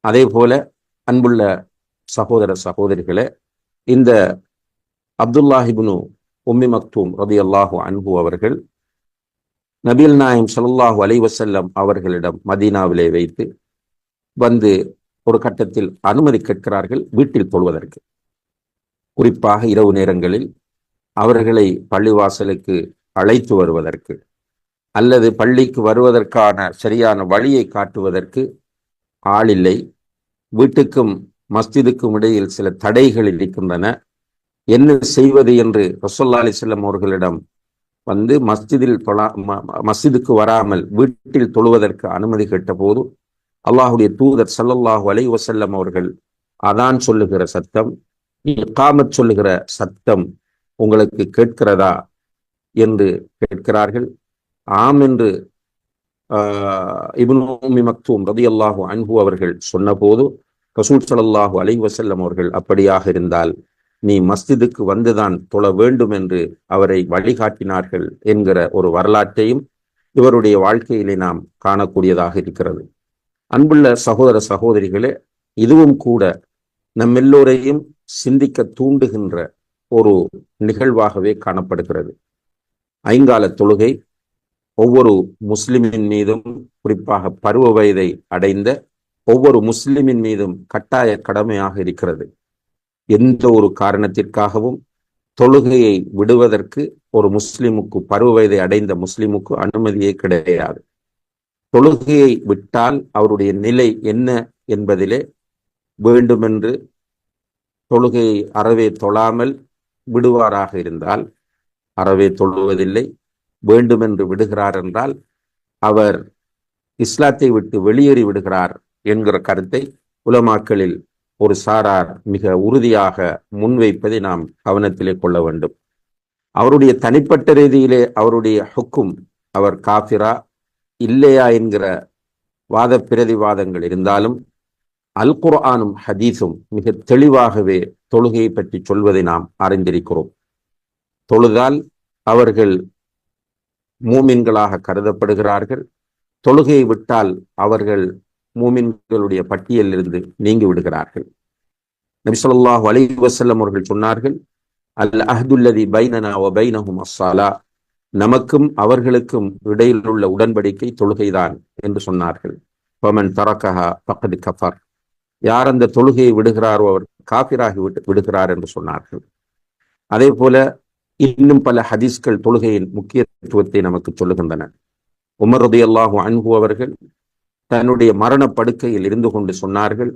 அதே போல அன்புள்ள சகோதர சகோதரிகளே, இந்த அப்துல்லாஹிப்னு உம்மி மக்தூம் ரலியல்லாஹு அன்ஹு அவர்கள் நபிகள் நாயகம் ஸல்லல்லாஹு அலைஹி வஸல்லம் அவர்களிடம் மதீனாவிலே வைத்து வந்து ஒரு கட்டத்தில் அனுமதி கேட்கிறார்கள் வீட்டில் தொழுவதற்கு. குறிப்பாக இரவு நேரங்களில் அவர்களை பள்ளிவாசலுக்கு அழைத்து வருவதற்கு அல்லது பள்ளிக்கு வருவதற்கான சரியான வழியை காட்டுவதற்கு ஆளில்லை. வீட்டுக்கும் மஸ்ஜிதுக்கும் இடையில் சில தடைகள் இருக்கின்றன. என்ன செய்வது என்று ரசூலுல்லாஹி அலைஹி வஸல்லம் அவர்களிடம் வந்து மஸ்ஜிதுக்கு வராமல் வீட்டில் தொழுவதற்கு அனுமதி கேட்ட போது அல்லாஹுடைய தூதர் ஸல்லல்லாஹு அலைஹி வஸல்லம் அவர்கள் அதான் சொல்லுகிற சத்தம், இகாமத் சொல்லுகிற சத்தம் உங்களுக்கு கேட்கிறதா என்று கேட்கிறார்கள். ஆம் என்று இப்னு உம்மி மக்தூம் ரலியல்லாஹு அன்ஹு அவர்கள் சொன்னபோது ரசூல் ஸல்லல்லாஹு அலைஹி வஸல்லம் அவர்கள் அப்படியாக இருந்தால் நீ மஸ்ஜிதுக்கு வந்துதான் தொழ வேண்டும் என்று அவரை வழிகாட்டினார்கள் என்கிற ஒரு வரலாற்றையும் இவருடைய வாழ்க்கையிலே நாம் காணக்கூடியதாக இருக்கிறது. அன்புள்ள சகோதர சகோதரிகளே, இதுவும் கூட நம் எல்லோரையும் சிந்திக்க தூண்டுகின்ற ஒரு நிகழ்வாகவே காணப்படுகிறது. ஐங்கால தொழுகை ஒவ்வொரு முஸ்லிமின் மீதும், குறிப்பாக பருவ வயதை அடைந்த ஒவ்வொரு முஸ்லிமின் மீதும் கட்டாய கடமையாக இருக்கிறது. எந்த ஒரு காரணத்திற்காகவும் தொழுகையை விடுவதற்கு ஒரு முஸ்லிமுக்கு, பருவ வயதை அடைந்த முஸ்லிமுக்கு அனுமதியே கிடையாது. தொழுகையை விட்டால் அவருடைய நிலை என்ன என்பதிலே வேண்டுமென்று தொழுகையை அறவே தொழாமல் விடுவாராக இருந்தால் அறவே தொழுவதில்லை, வேண்டுமென்று விடுகிறார் என்றால் அவர் இஸ்லாத்தை விட்டு வெளியேறி விடுகிறார் என்கிற கருத்தை உலமாக்களில் ஒரு சாரார் மிக உறுதியாக முன்வைப்பதை நாம் கவனத்திலே கொள்ள வேண்டும். அவருடைய தனிப்பட்ட ரீதியிலே அவருடைய ஹுக்கும், அவர் காஃபிரா இல்லையா என்கிற வாத பிரதிவாதங்கள் இருந்தாலும் அல் குர்ஆனும் ஹதீஸும் மிக தெளிவாகவே தொழுகையை பற்றி சொல்வதை நாம் அறிந்திருக்கிறோம். தொழுதால் அவர்கள் மூமின்களாக கருதப்படுகிறார்கள். தொழுகையை விட்டால் அவர்கள் மூமின்களுடைய பட்டியலிலிருந்து நீங்கி விடுகிறார்கள். நபி ஸல்லல்லாஹு அலைஹி வஸல்லம் அவர்கள் சொன்னார்கள், அல் அஹ்துல்லதி பைனனா வ பைனஹும் அஸ்ஸலா, நமக்கும் அவர்களுக்கும் இடையில் உள்ள உடன்படிக்கை தொழுகைதான் என்று சொன்னார்கள். ஃபமன் தரக்கஹா ஃபக்த் கஃபர், யார் அந்த தொழுகையை விடுகிறாரோ அவர் காஃபிராகி விடுகிறார் என்று சொன்னார்கள். அதே போல இன்னும் பல ஹதீஸ்கள் தொழுகையின் முக்கியத்துவத்தை நமக்கு சொல்லுகின்றன. உமர் ரலியல்லாஹு அன்ஹு அவர்கள் தன்னுடைய மரண படுக்கையில் இருந்து கொண்டு சொன்னார்கள்,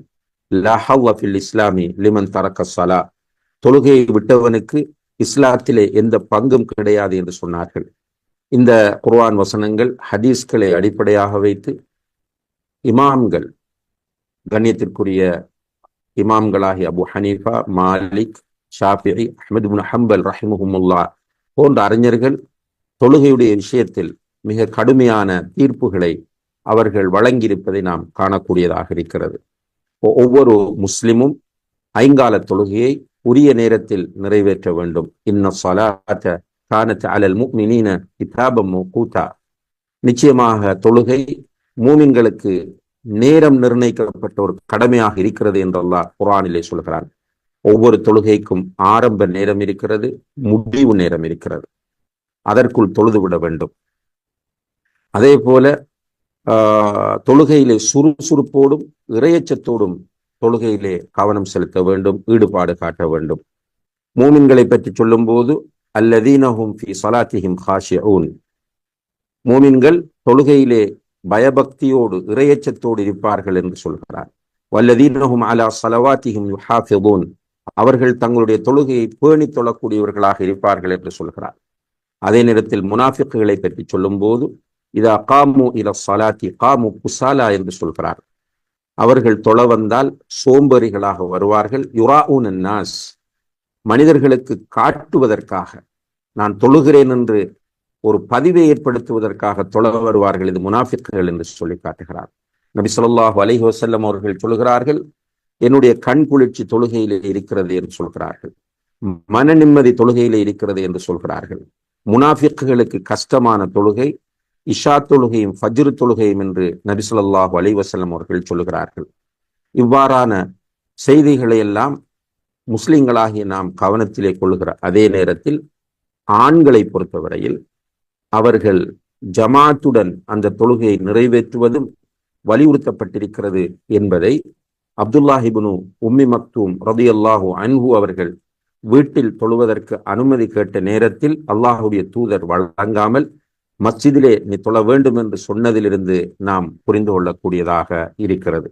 லா ஹவ்வ ஃபில் இஸ்லாமி லிமன் தரக்க ஸலா, தொழுகையை விட்டவனுக்கு இஸ்லாத்திலே எந்த பங்கும் கிடையாது என்று சொன்னார்கள். இந்த குர்ஆன் வசனங்கள், ஹதீஸ்களை அடிப்படையாக வைத்து இமாம்கள், கண்ணியத்திற்குரிய இமாம்களாகி அபு ஹனீஃபா, மாலிக், ஷாஃபிஈ, அஹ்மத் இப்னு ஹம்பல் ரஹிமஹுமுல்லாஹ் போன்ற அறிஞர்கள் தொழுகையுடைய விஷயத்தில் மிக கடுமையான தீர்ப்புகளை அவர்கள் வழங்கியிருப்பதை நாம் காணக்கூடியதாக இருக்கிறது. ஒவ்வொரு முஸ்லிமும் ஐங்கால தொழுகையை உரிய நேரத்தில் நிறைவேற்ற வேண்டும். இன்ன ஸலாத்த கானத் அலல் முஃமினீன கிதாபம் மௌகூதா, நிச்சயமாக தொழுகை மூமின்களுக்கு நேரம் நிர்ணயிக்கப்பட்ட ஒரு கடமையாக இருக்கிறது என்று அல்லாஹ் குர்ஆனிலே சொல்கிறான். ஒவ்வொரு தொழுகைக்கும் ஆரம்ப நேரம் இருக்கிறது, முடிவு நேரம் இருக்கிறது. அதற்குள் தொழுதுவிட வேண்டும். அதே போல தொழுகையிலே சுறுசுறுப்போடும் இறையச்சத்தோடும் தொழுகையிலே கவனம் செலுத்த வேண்டும், ஈடுபாடு காட்ட வேண்டும். மூமின்களை பற்றி சொல்லும் போது அல்லதீனஹும் ஃபீ ஸலாத்திஹிம் காஷிஊன், மூமின்கள் தொழுகையிலே பயபக்தியோடு இறையச்சத்தோடு இருப்பார்கள் என்று சொல்கிறார். வல்லதீனஹும் அலா ஸலவாத்திஹிம் யுஹாஃபிதூன், அவர்கள் தங்களுடைய தொழுகையை பேணி தொழக்கூடியவர்களாக இருப்பார்கள் என்று சொல்கிறார். அதே நேரத்தில் முனாஃபிக்குகளை பற்றி சொல்லும் போது இதா காமு இல ஸலாத்தி காமு குஸாலா என்று சொல்கிறார். அவர்கள் தொழ வந்தால் சோம்பேறிகளாக வருவார்கள். யுராஊன் அன்னாஸ், மனிதர்களுக்கு காட்டுவதற்காக, நான் தொழுகிறேன் என்று ஒரு பதிவை ஏற்படுத்துவதற்காக தொழ வருவார்கள். இது முனாஃபிக்குகள் என்று சொல்லி காட்டுகிறார். நபி ஸல்லல்லாஹு அலைஹி வஸல்லம் அவர்கள் சொல்கிறார்கள், என்னுடைய கண் குளிர்ச்சி தொழுகையிலே இருக்கிறது என்று சொல்கிறார்கள். மன நிம்மதி தொழுகையிலே இருக்கிறது என்று சொல்கிறார்கள். முனாஃபிக்குகளுக்கு கஷ்டமான தொழுகை இஷா தொழுகையும் ஃபஜ்ர் தொழுகையும் என்று நபி ஸல்லல்லாஹு அலைஹி வஸல்லம் அவர்கள் சொல்லுகிறார்கள். இவ்வாறான செய்திகளை எல்லாம் முஸ்லிம்களாகிய நாம் கவனத்திலே கொள்கிற அதே நேரத்தில் ஆண்களை பொறுத்தவரையில் அவர்கள் ஜமாத்துடன் அந்த தொழுகையை நிறைவேற்றுவதும் வலியுறுத்தப்பட்டிருக்கிறது என்பதை அப்துல்லாஹிப்னு உம்மி மக்தூம் ரலியல்லாஹு அன்ஹு அவர்கள் வீட்டில் தொழுவதற்கு அனுமதி கேட்ட நேரத்தில் அல்லாஹுடைய தூதர் வழங்காமல் மஸ்ஜிதிலே நீ தொழ வேண்டும் என்று சொன்னதிலிருந்து நாம் புரிந்து கொள்ளக்கூடியதாக இருக்கிறது.